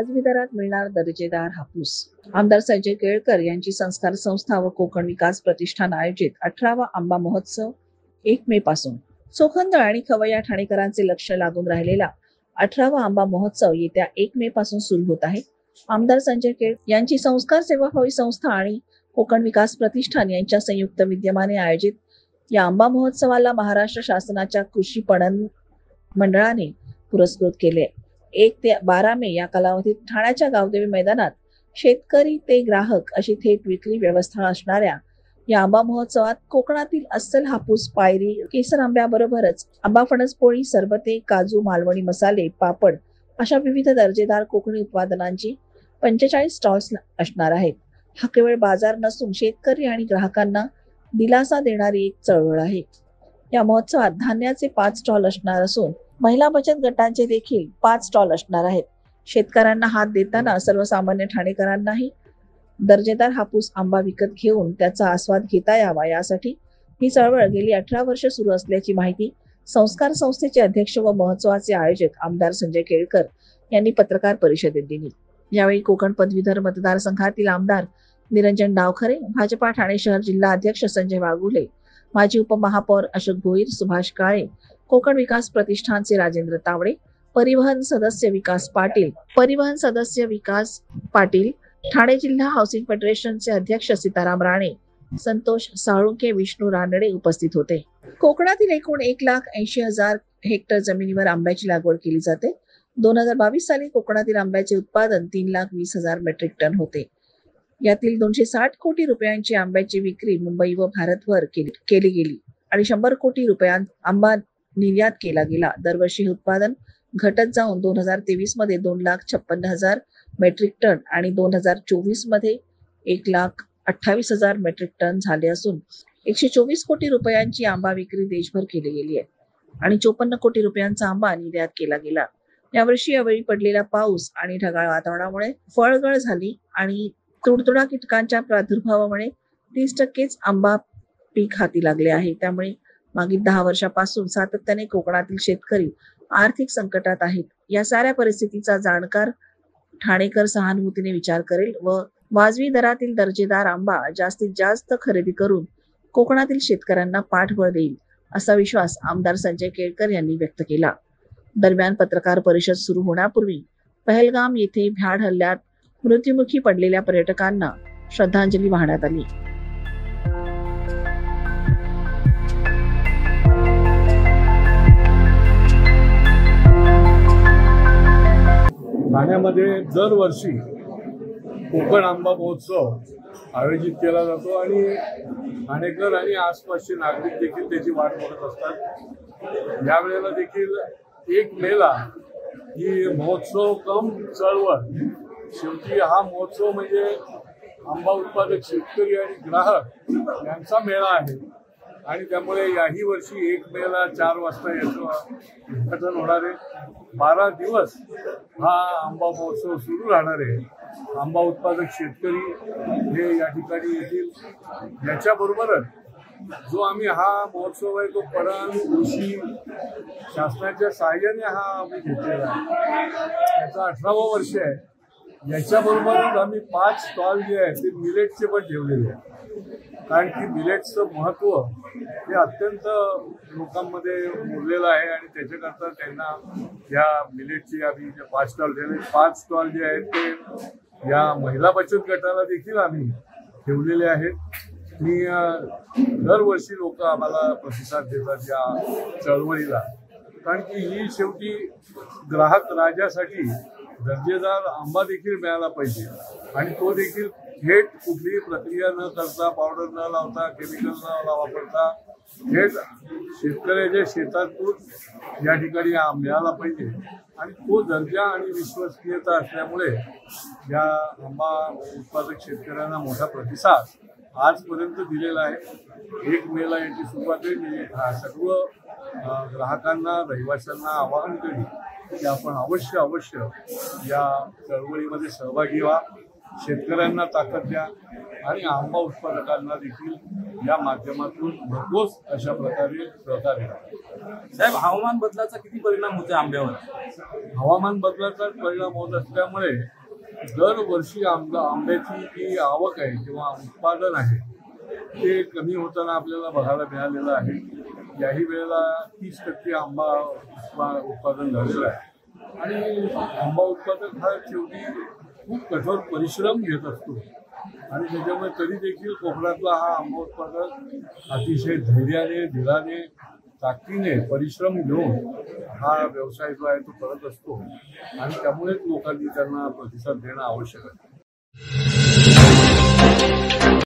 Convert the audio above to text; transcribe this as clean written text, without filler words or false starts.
वाजवी दरात मिळणार दर्जेदार हापूस। आमदार संजय केळकर यांची संस्कार संस्था व कोकण विकास प्रतिष्ठान आयोजित 18वा आंबा महोत्सव 1 मे पासून चोखंद आणि खवय्या ठाणेकरांचे लक्ष लागून राहिलेला 18वा आंबा महोत्सव येत्या 1 मे पासून सुरू होत आहे। आमदार संजय केळकर यांची संस्कार सेवाभावी संस्था आणि कोकण विकास प्रतिष्ठान यांच्या संयुक्त विद्यमाने आयोजित या आंबा महोत्सवाला महाराष्ट्र शासनाच्या कृषी पणन मंडळाने पुरस्कृत केले। 1 ते 12 मे या कालावधीत ठाण्याच्या गावदेवी मैदानात शेतकरी ते ग्राहक अशी थेट विक्री व्यवस्था असणाऱ्या या आंबा महोत्सवात कोकणातील अस्सल हापूस, पायरी, केसर आंब्याबरोबरच आंबा फणस पोळी, सरबते, काजू, मालवणी मसाले, पापड अशा विविध दर्जेदार कोकणी उत्पादनांची 45 स्टॉल्स असणार आहेत। हा केवळ बाजार नसून शेतकरी आणि ग्राहकांना दिलासा देणारी एक चळवळ आहे। या महोत्सवात धान्याचे 5 स्टॉल असणार असून महिला बचत गटांचे देखील 5 स्टॉल असणार आहेत। शेतकऱ्यांना हात देताना सर्वसामान्य ठाणेकरांनाही दर्जेदार हापूस आंबा विकत घेऊन त्याचा आस्वाद घेता यावा यासाठी ही चळवळ गेली 18 वर्ष सुरू असल्याची माहिती संस्कार संस्थेचे अध्यक्ष व महोत्सवाचे आयोजक आमदार संजय केळकर यांनी पत्रकार परिषदेत दिली। यावेळी कोकण पदवीधर मतदारसंघातील आमदार निरंजन डावखरे, भाजपा ठाणे शहर जिल्हा अध्यक्ष संजय वाघुले, माजी उपमहापौर अशोक भोईर, सुभाष काळे, कोकण विकास प्रतिष्ठानचे राजेंद्र तावडे, परिवहन सदस्य विकास पाटील, ठाणे जिल्हा हाऊसिंग फेडरेशनचे अध्यक्ष सीताराम राणे, संतोष साळुंके, विष्णू रानडे उपस्थित होते। कोकणातील एकूण 1,80,000 हेक्टर जमिनीवर आंब्याची लागवड केली जाते। 2022 साली कोकणातील आंब्याचे उत्पादन 3,20,000 मेट्रिक टन होते। यातील 260 कोटी रुपयांची आंब्याची विक्री मुंबई व भारतभर केली गेली आणि 100 कोटी रुपयांत आंबा निर्यात केला गेला। दरवर्षी हे उत्पादन घटत जाऊन 2023 मध्ये 2,56,000 मेट्रिक टन आणि 2024 मध्ये 1,28,000 मेट्रिक टन झाले असून 124 कोटी रुपयांची आंबा विक्री देशभर केली गेली आहे आणि 54 कोटी रुपयांचा आंबा निर्यात केला गेला। यावर्षी यावेळी पडलेला पाऊस आणि ढगाळ वातावरणामुळे फळगळ झाली आणि तुडतुडा कीटकांच्या प्रादुर्भावामुळे 30% आंबा पीक हाती लागले आहे। त्यामुळे मागील 10 वर्षापासून सातत्याने कोकणातील शेतकरी आर्थिक संकटात आहेत। या साऱ्या परिस्थितीचा जाणकार ठाणेकर सहानुभूतीने विचार करेल व वाजवी दरातील दर्जेदार आंबा जास्तीत जास्त खरेदी करून कोकणातील शेतकऱ्यांना पाठबळ देईल असा विश्वास आमदार संजय केळकर यांनी व्यक्त केला। दरम्यान पत्रकार परिषद सुरू होण्यापूर्वी पहलगाम येथे भ्याड हल्ल्यात मृत्युमुखी पडलेल्या पर्यटकांना श्रद्धांजली वाहण्यात आली। ठाण्यामध्ये दरवर्षी कोकण आंबा महोत्सव आयोजित केला जातो आणि ठाणेकर आणि आसपासचे नागरिक देखील त्याची वाट बघत असतात। यावेळेला देखील 1 मेला ही महोत्सव कम चळवळ, शेवटी हा महोत्सव म्हणजे आंबा उत्पादक शेतकरी आणि ग्राहक यांचा मेळा आहे आणि त्यामुळे याही वर्षी 1 मेला 4 वाजता याचं उद्घाटन होणार आहे। 12 दिवस हा आंबा महोत्सव सुरू राहणार आहे। आंबा उत्पादक शेतकरी हे या ठिकाणी येतील। याच्याबरोबरच जो आम्ही हा महोत्सव आहे तो पणन कृषी शासनाच्या सहाय्याने हा आम्ही घेतलेला आहे। याचा 18वं वर्ष आहे। याच्याबरोबरच आम्ही 5 स्टॉल जे आहेत ते मिलेटचे पण ठेवलेले आहेत, कारण की मिलेटचं महत्त्व हे अत्यंत लोकांमध्ये मुरलेलं आहे आणि त्याच्याकरता त्यांना या मिलेटचे आम्ही जे 5 स्टॉल ठेवले, 5 स्टॉल जे आहेत ते या महिला बचत गटाला देखील आम्ही ठेवलेले आहेत। मी दरवर्षी लोक आम्हाला प्रतिसाद देतात या चळवळीला, कारण की ही शेवटी ग्राहक राजासाठी दर्जेदार आंबा देखील मिळाला पाहिजे आणि तो देखील थेट कुठलीही प्रक्रिया न करता, पावडर न लावता, केमिकल न वापरता थेट शेतकऱ्याच्या शेतातून या ठिकाणी मिळाला पाहिजे आणि तो दर्जा आणि विश्वसनीयता असल्यामुळे या आंबा उत्पादक शेतकऱ्यांना मोठा प्रतिसाद आजपर्यंत दिलेला आहे। 1 मेला याची सुरुवात आहे। मी सर्व ग्राहकांना, रहिवाशांना आवाहन करेन की आपण अवश्य या चळवळीमध्ये सहभागी व्हा, शेतकऱ्यांना ताकद द्या आणि आंबा उत्पादकांना देखील या माध्यमातून भरघोस अशा प्रकारे सहकार्य आहे. साहेब, हवामान बदलाचा किती परिणाम होतो आंब्यावर? हवामान बदलाचा परिणाम होत असल्यामुळे दरवर्षी आंब्याची जी आवक आहे किंवा उत्पादन आहे ते कमी होताना आपल्याला बघायला मिळालेलं आहे. याही वेळेला 30% आंबा उत्पादन झालेलं आहे आणि आंबा उत्पादक हा शेवटी खूप कठोर परिश्रम घेत असतो आणि त्याच्यामुळे तरी देखील कोकणातला हा आंबा उत्पादक अतिशय धैर्याने, धीराने, ताकदीने परिश्रम घेऊन हा व्यवसाय जो आहे तो करत असतो आणि त्यामुळेच लोकांनी त्यांना प्रतिसाद देणं आवश्यक आहे.